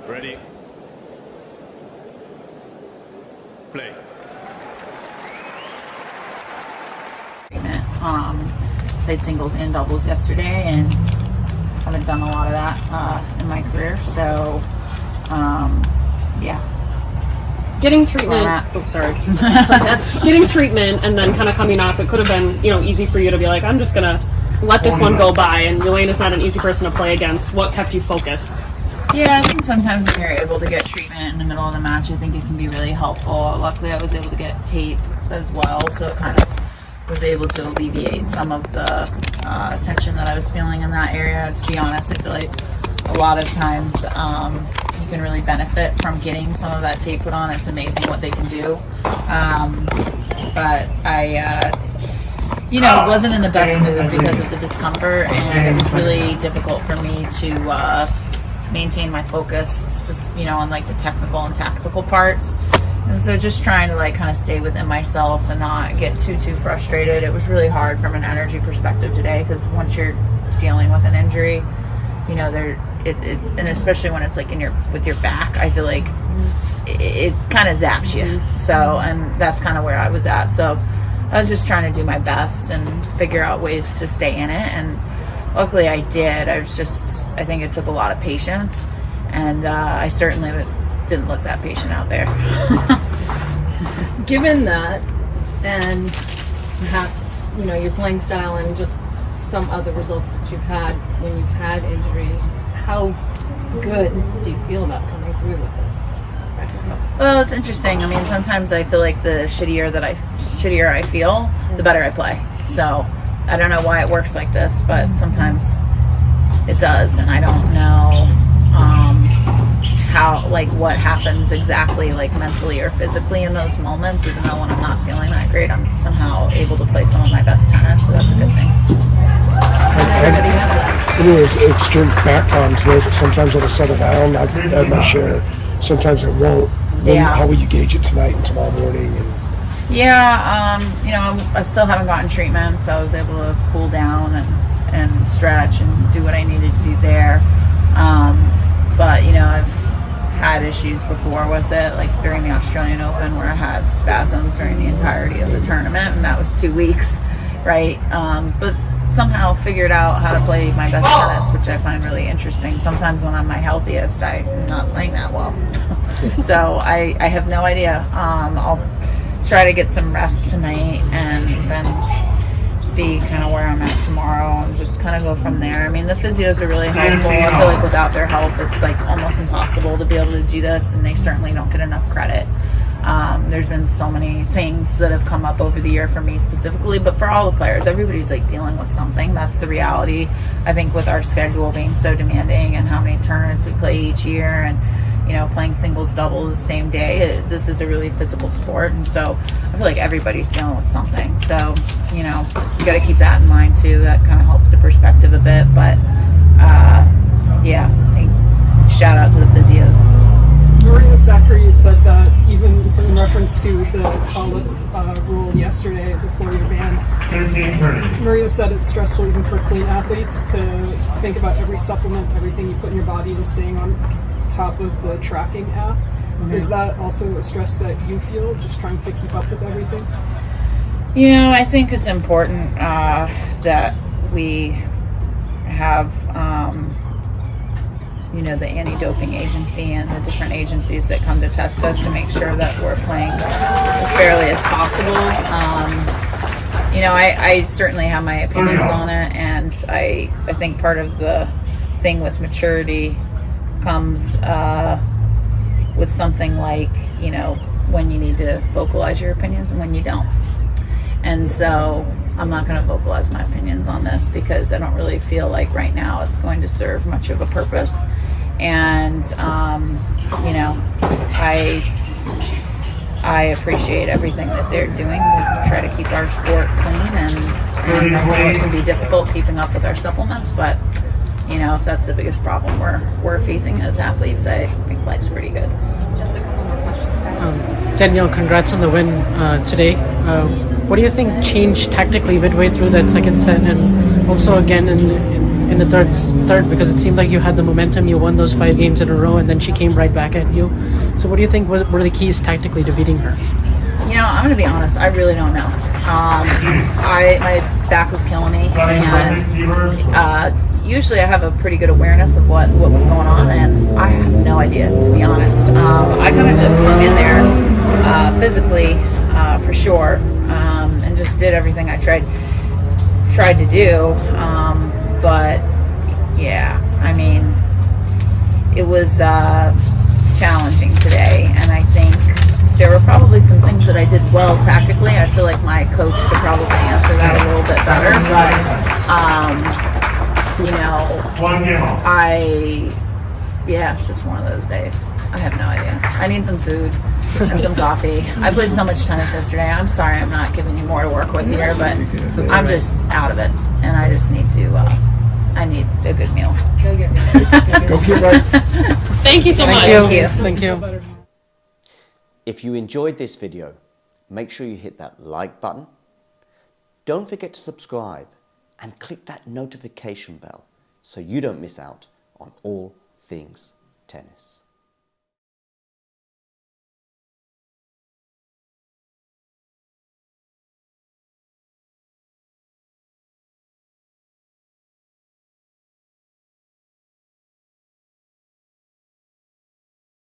Ready. Play. Played singles and doubles yesterday, and haven't done a lot of that in my career. So, yeah. Getting treatment. Oh, sorry. Getting treatment and then kind of coming off. It could have been, easy for you to be like, I'm just gonna let this one go by. And Jelena's not an easy person to play against. What kept you focused? Yeah, I think sometimes when you're able to get treatment in the middle of the match, I think it can be really helpful. Luckily, I was able to get tape as well, so it kind of was able to alleviate some of the tension that I was feeling in that area. To be honest, I feel like a lot of times you can really benefit from getting some of that tape put on. It's amazing what they can do. But I, wasn't in the best mood because of the discomfort, and it was really difficult for me to maintain my focus, on like the technical and tactical parts. And so just trying to like kind of stay within myself and not get too frustrated. It was really hard from an energy perspective today, because once you're dealing with an injury, and especially when it's like with your back, I feel like it kind of zaps you. So, and that's kind of where I was at. So I was just trying to do my best and figure out ways to stay in it, and luckily I did. I think it took a lot of patience, and I certainly didn't look that patient out there. Given that, and perhaps, your playing style and just some other results that you've had when you've had injuries, how good do you feel about coming through with this? Well, it's interesting. I mean, sometimes I feel like the shittier I feel, the better I play. So I don't know why it works like this, but sometimes it does, and I don't know what happens exactly, like mentally or physically in those moments. Even though when I'm not feeling that great, I'm somehow able to play some of my best tennis, so that's a good thing. Everybody has that. It is extreme back problems. Sometimes it'll settle down. I've had my share. Sometimes it won't. How will you gauge it tonight and tomorrow morning? I still haven't gotten treatment, so I was able to cool down and stretch and do what I needed to do there. But I've had issues before with it, like during the Australian Open, where I had spasms during the entirety of the tournament, and that was 2 weeks, right? But somehow figured out how to play my best tennis, which I find really interesting. Sometimes when I'm my healthiest, I'm not playing that well. So I have no idea. I'll try to get some rest tonight and then see kind of where I'm at tomorrow and just kind of go from there. I mean, the physios are really helpful. I feel like without their help, it's like almost impossible to be able to do this, and they certainly don't get enough credit. There's been so many things that have come up over the year for me specifically, but for all the players, everybody's like dealing with something. That's the reality. I think with our schedule being so demanding and how many tournaments we play each year, and playing singles, doubles the same day, this is a really physical sport, and so I feel like everybody's dealing with something. So you got to keep that in mind too. That kind of helps the perspective a bit. But shout out to the physios. Maria Sacker, you said that even in reference to the Halep rule yesterday before your ban. Maria said it's stressful even for clean athletes to think about every supplement, everything you put in your body, and staying on top of the tracking app. Is that also a stress that you feel, just trying to keep up with everything? I think it's important that we have the anti-doping agency and the different agencies that come to test us to make sure that we're playing as fairly as possible. I certainly have my opinions on it, and I think part of the thing with maturity comes with something like, when you need to vocalize your opinions and when you don't. And so I'm not going to vocalize my opinions on this because I don't really feel like right now it's going to serve much of a purpose. And, I appreciate everything that they're doing. We try to keep our sport clean, and I know it can be difficult keeping up with our supplements, but if that's the biggest problem we're facing as athletes, I think life's pretty good. Just a couple more questions. Danielle, congrats on the win today. What do you think changed tactically midway through that second set, and also again in in the third because it seemed like you had the momentum, you won those 5 games in a row, and then she came right back at you. So what do you think were the keys tactically to beating her? You know, I'm gonna be honest. I really don't know. My back was killing me, and usually I have a pretty good awareness of what was going on, and I have no idea, to be honest. I kind of just hung in there physically, for sure, and just did everything I tried to do. But yeah, I mean, it was challenging today, and I think there were probably some things that I did well tactically. I feel like my coach could probably answer that a little bit better, but you know, it's just one of those days. I have no idea. I need some food and some coffee. I played so much tennis yesterday. I'm sorry I'm not giving you more to work with here, but I'm just out of it, and I just need to. I need a good meal. Go get me. Go get right. Thank you so much. Thank you. If you enjoyed this video, make sure you hit that like button. Don't forget to subscribe and click that notification bell so you don't miss out on all things tennis.